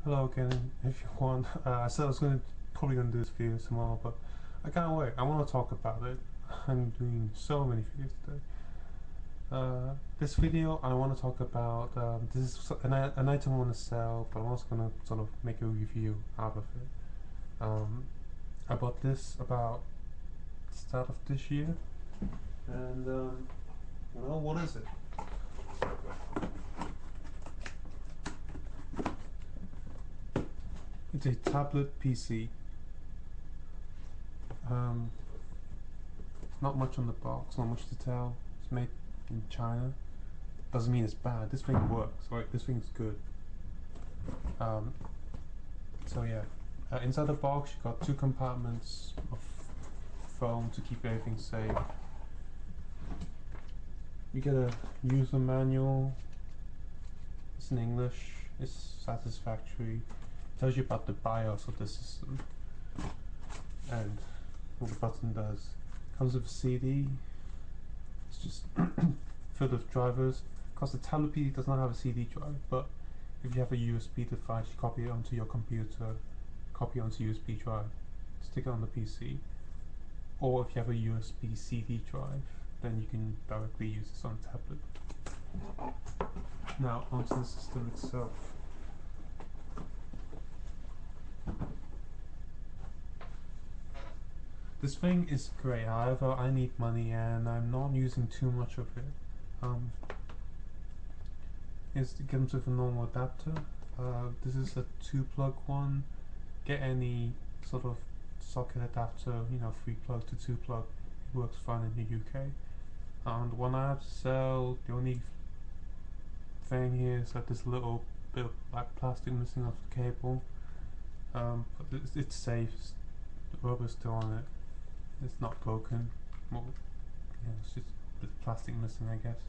Hello again, if you want. I said I was probably gonna do this video tomorrow, but I can't wait. I want to talk about it. I'm doing so many videos today. This video I want to talk about. This is an item I want to sell, but I'm also gonna sort of make a review out of it. I bought this about the start of this year, and well, what is it? It's a tablet PC. Um, Not much on the box, not much to tell. It's made in China. Doesn't mean it's bad. This thing works. Right, this thing's good. Um, so yeah, inside the box you got two compartments of foam to keep everything safe. You get a user manual. It's in English. It's satisfactory. It tells you about the BIOS of the system and what the button does. Comes with a CD. It's just filled with drivers. Because the tablet PC does not have a CD drive, but if you have a USB device, you copy it onto your computer, copy it onto USB drive, stick it on the PC. Or if you have a USB CD drive, then you can directly use this on the tablet. Now onto the system itself. This thing is great, however I need money and I'm not using too much of it. It comes with a normal adapter. This is a 2-plug one. Get any sort of socket adapter, 3-plug to 2-plug. It works fine in the UK. And the one I have to sell, the only thing here is that there's a little bit of black plastic missing off the cable. But it's safe. The rubber's still on it. It's not broken. Well, it's just a bit of plastic missing, I guess.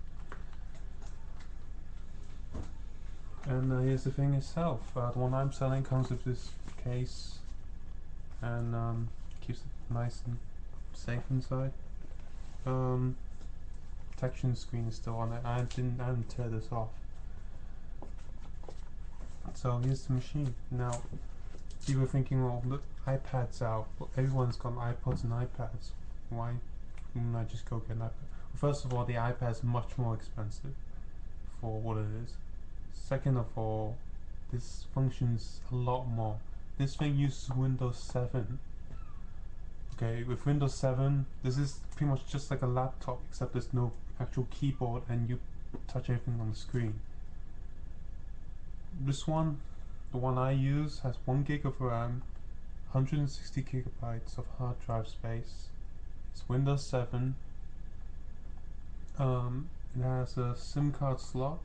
And here's the thing itself. The one I'm selling comes with this case and keeps it nice and safe inside. Protection screen is still on it. I didn't tear this off. So here's the machine. Now you were thinking, well, look, iPad's out. Well, everyone's got iPods and iPads. Why wouldn't I just go get an iPad? Well, first of all, the iPad's much more expensive for what it is. Second of all, this functions a lot more. This thing uses Windows 7. Okay, with Windows 7, this is pretty much just like a laptop, except there's no actual keyboard and you touch everything on the screen. This one, the one I use, has 1 gig of RAM, 160 gigabytes of hard drive space. It's Windows 7. It has a SIM card slot,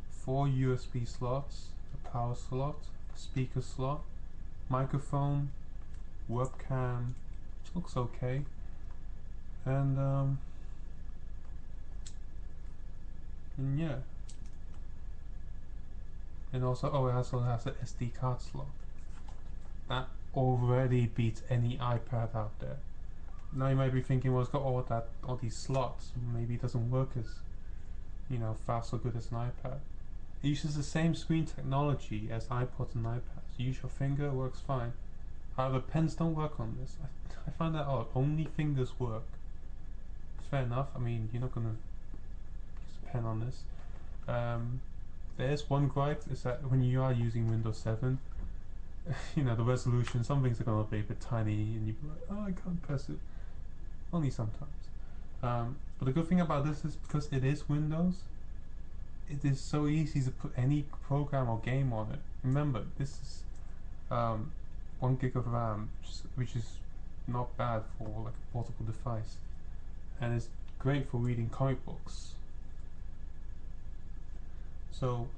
4 USB slots, a power slot, speaker slot, microphone, webcam, which looks okay, and yeah. And also, it also has a SD card slot. That already beats any iPad out there. Now you might be thinking, well, it's got all these slots. Maybe it doesn't work as, fast or good as an iPad. It uses the same screen technology as iPods and iPads. You use your finger, it works fine. However, pens don't work on this. I find that odd. Only fingers work. Fair enough. I mean, you're not gonna use a pen on this. There's one gripe, is that when you are using Windows 7, the resolution, some things are going to be a bit tiny and you'll be like, oh, I can't press it. Only sometimes. But the good thing about this is because it is Windows, it is so easy to put any program or game on it. Remember, this is 1 gig of RAM, which is not bad for like a portable device. And it's great for reading comic books. So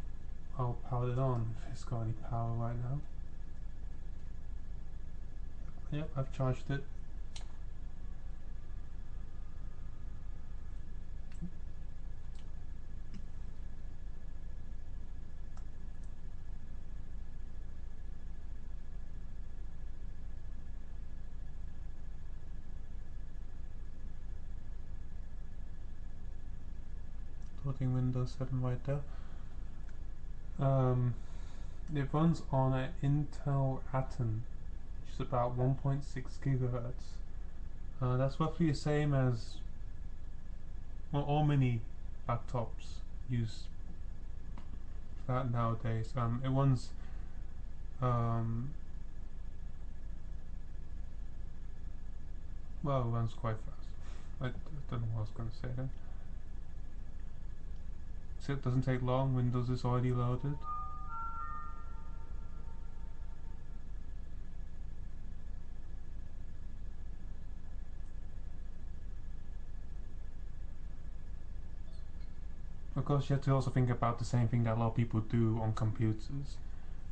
I'll power it on if it's got any power right now. Yep, I've charged it. Loading Windows 7 right there. It runs on an Intel Atom, which is about 1.6 gigahertz. That's roughly the same as, well, all mini laptops use that nowadays. It runs um, well, it runs quite fast. I don't know what I was going to say then. So it doesn't take long. Windows is already loaded. Of course, you have to also think about the same thing that a lot of people do on computers.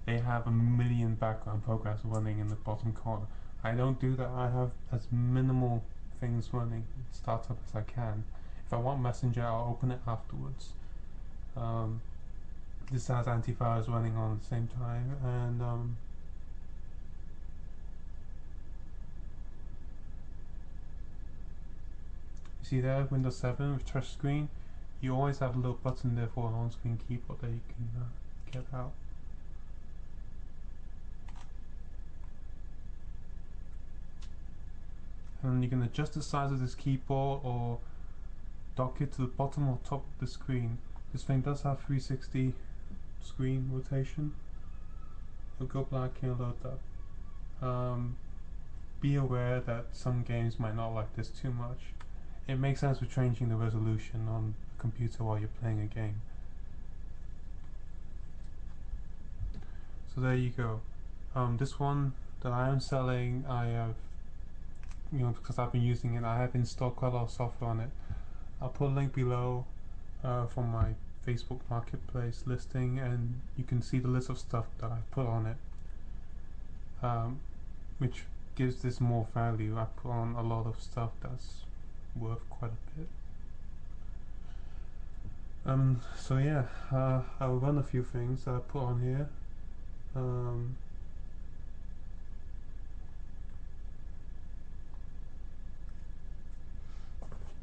They have a million background programs running in the bottom corner. I don't do that. I have as minimal things running, startup as I can. If I want Messenger, I'll open it afterwards. Um, this has antivirus running on at the same time, and you see there, Windows 7 with touch screen. You always have a little button there for an on-screen keyboard that you can get out. And you can adjust the size of this keyboard or dock it to the bottom or top of the screen. This thing does have 360 screen rotation. It'll go black and load up. Be aware that some games might not like this too much. It makes sense with changing the resolution on a computer while you're playing a game. So there you go. This one that I am selling, I have, because I've been using it, I have installed quite a lot of software on it. I'll put a link below from my Facebook Marketplace listing, and you can see the list of stuff that I put on it, which gives this more value. I put on a lot of stuff that's worth quite a bit. So yeah, I'll run a few things that I put on here.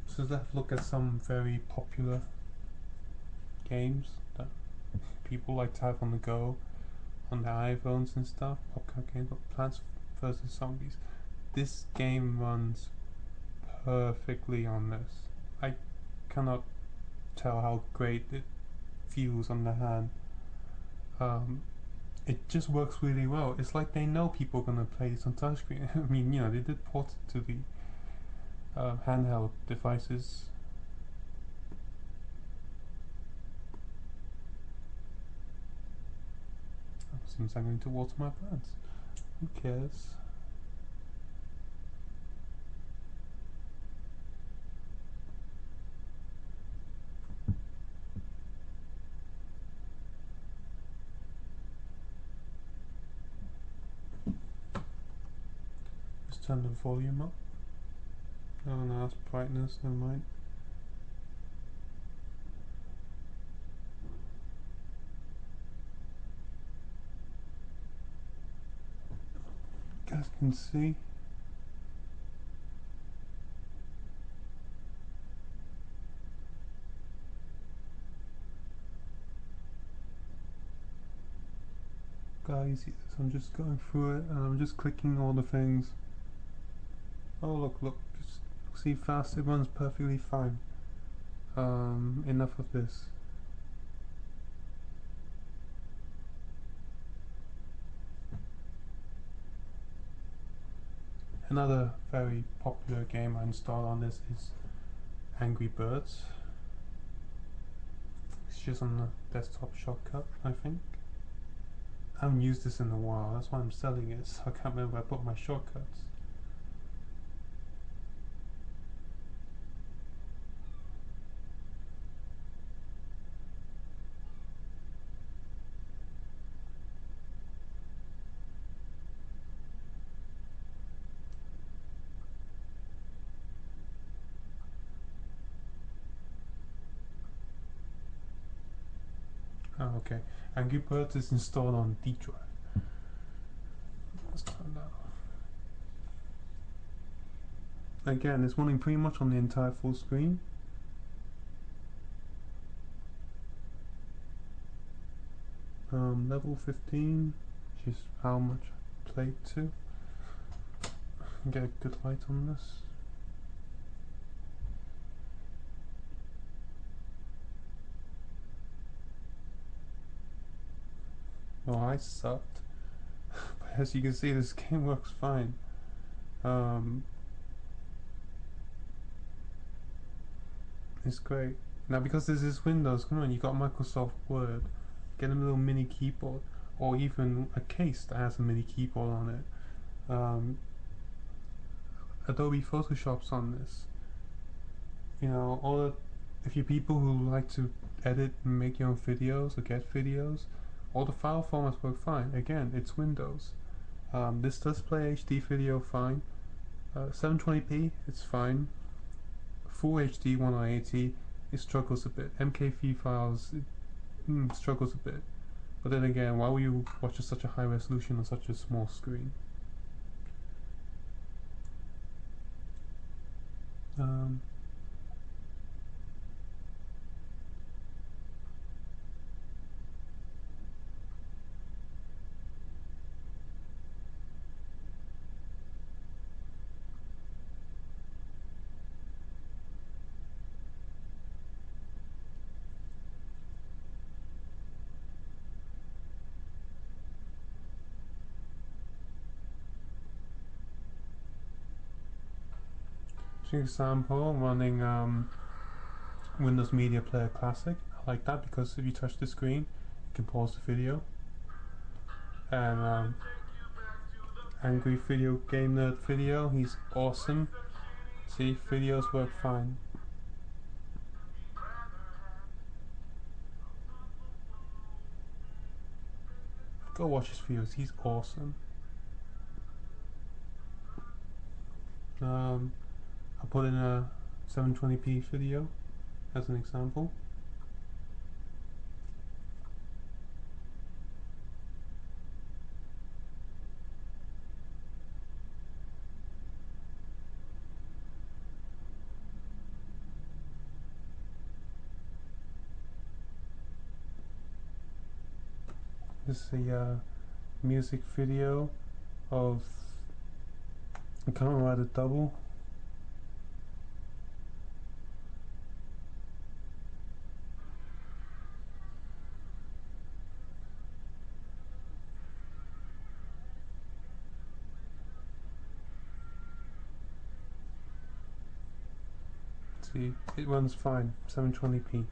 So let's look at some very popular games that people like to have on the go on their iPhones and stuff. Popular games like Plants vs Zombies. This game runs perfectly on this. I cannot tell how great it feels on the hand. It just works really well. It's like they know people are gonna play this on touchscreen. I mean, they did port it to the handheld devices. Seems I'm going to water my plants. Who cares? Just turn the volume up. Oh no, that's brightness, never mind. You guys can see. Guys, so I'm just going through it and I'm just clicking all the things. Oh look, just see fast, it runs perfectly fine. Enough of this. Another very popular game I installed on this is Angry Birds. It's just on the desktop shortcut, I think. I haven't used this in a while, that's why I'm selling it, so I can't remember where I put my shortcuts. Oh, okay. Angry Birds is installed on D drive. Let's turn that off. Again, it's running pretty much on the entire full screen. Level 15, which is how much I played to. Get a good light on this. Oh, I sucked. But as you can see, this game works fine. Um, it's great. Now, because this is Windows, come on, you got Microsoft Word. Get a little mini keyboard, or even a case that has a mini keyboard on it. Adobe Photoshop's on this. You know, all the, if you people who like to edit and make your own videos or get videos, all the file formats work fine. Again, it's Windows. This does play HD video fine. 720p, it's fine. Full HD 1080, it struggles a bit. MKV files, it struggles a bit. But then again, why would you watch such a high resolution on such a small screen? Um, for example, running Windows Media Player Classic. I like that because if you touch the screen, you can pause the video. And Angry Video Game Nerd Video, he's awesome. See, videos work fine. Go watch his videos, he's awesome. I'll put in a 720p video as an example. This is a music video of Kamen Rider Double. See, it runs fine, 720p.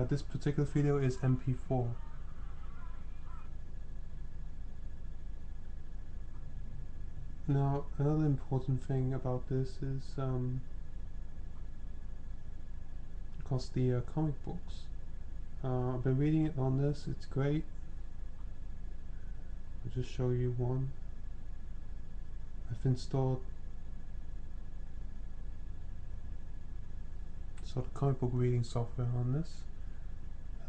This particular video is MP4. Now, another important thing about this is because the comic books. I've been reading it on this, it's great. I'll just show you one. I've installed sort of comic book reading software on this.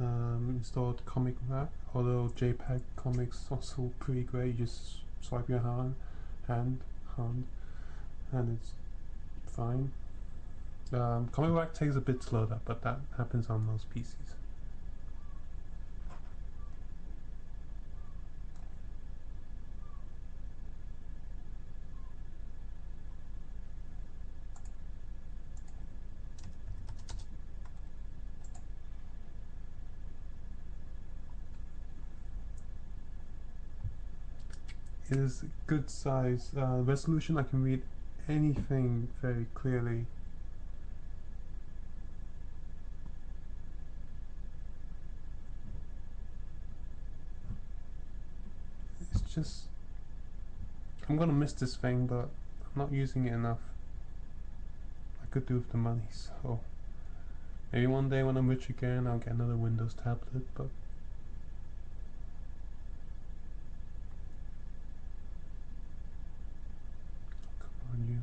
Installed Comic Rack, although JPEG comics also pretty great. You just swipe your hand, and it's fine. Comic Rack takes a bit slower, but that happens on most PCs. It is good size. Resolution, I can read anything very clearly. It's just, I'm gonna miss this thing, but I'm not using it enough. I could do with the money, so maybe one day when I'm rich again, I'll get another Windows tablet, but come on, you.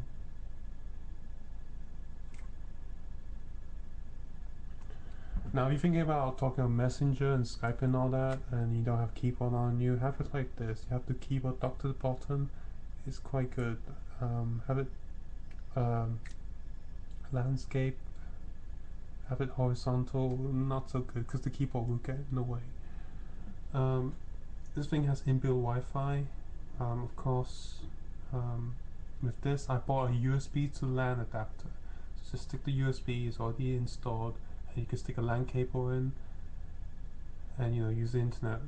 Now, if you're thinking about talking on Messenger and Skype and all that, and you don't have keyboard on, you have it like this. You have the keyboard docked to the bottom. It's quite good. Have it landscape have it horizontal, not so good because the keyboard will get in the way. This thing has inbuilt Wi-Fi. Of course, with this I bought a USB to LAN adapter. So just stick the USB, it's already installed, and you can stick a LAN cable in, and use the internet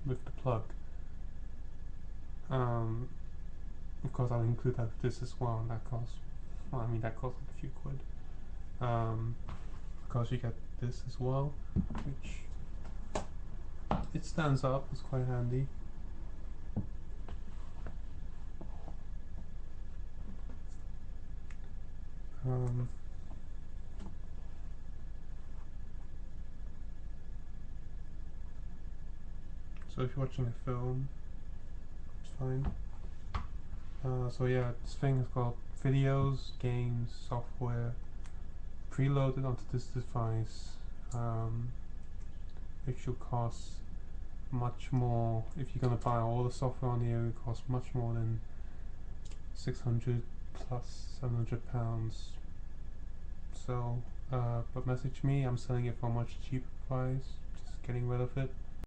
with the plug. Of course, I'll include that with this as well, and that costs. Well, I mean that costs like a few quid. Of course, you get this as well, which it stands up. It's quite handy. So if you're watching a film, it's fine. So yeah, this thing has got videos, games, software preloaded onto this device, which should cost much more. If you're gonna buy all the software on here, it will cost much more than 600 plus £700. So, but message me. I'm selling it for a much cheaper price. Just getting rid of it.